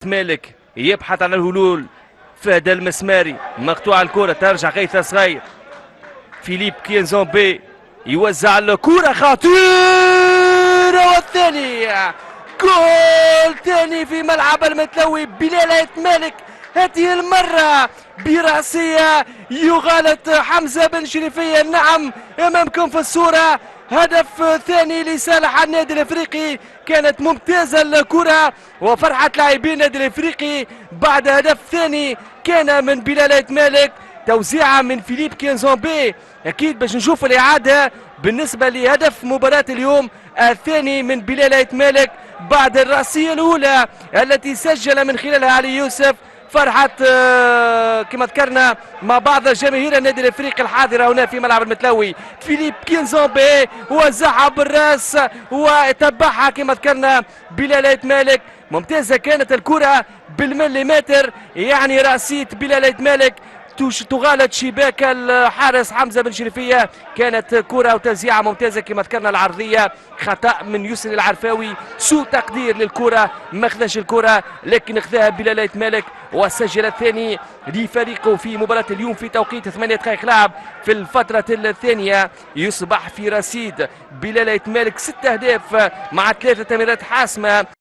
مالك يبحث عن الهلول. فهد المسماري مقطوع الكرة ترجع غيث صغير. فيليب كينزومبي يوزع الكرة خطيرة والثاني جول ثاني في ملعب المتلوي. بلال مالك هذه المرة برأسية يغالط حمزة بن شريفية. نعم أمامكم في الصورة هدف ثاني لصالح النادي الافريقي. كانت ممتازه الكره وفرحه لاعبين النادي الافريقي بعد هدف ثاني كان من بلال مالك. توزيعه من فيليب كينزومبي. اكيد باش نشوف الاعاده بالنسبه لهدف مباراه اليوم الثاني من بلال مالك بعد الراسيه الاولى التي سجل من خلالها علي يوسف. فرحة كما ذكرنا مع بعض جماهير النادي الافريقي الحاضره هنا في ملعب المتلوي. فيليب كينزومبي وزعها بالراس وتبعها كما ذكرنا بلال مالك. ممتازه كانت الكره بالمليمتر، يعني راسيه بلال مالك تغالط شباك الحارس حمزه بن شريفيه. كانت كره وتوزيعه ممتازه كما ذكرنا. العرضيه خطا من يسري العرفاوي، سوء تقدير للكره، ما خذاش الكره لكن خذاها بلال مالك وسجل الثاني لفريقه في مباراه اليوم في توقيت 8 دقائق لعب في الفتره الثانيه. يصبح في رصيد بلال مالك 6 اهداف مع 3 تمريرات حاسمه.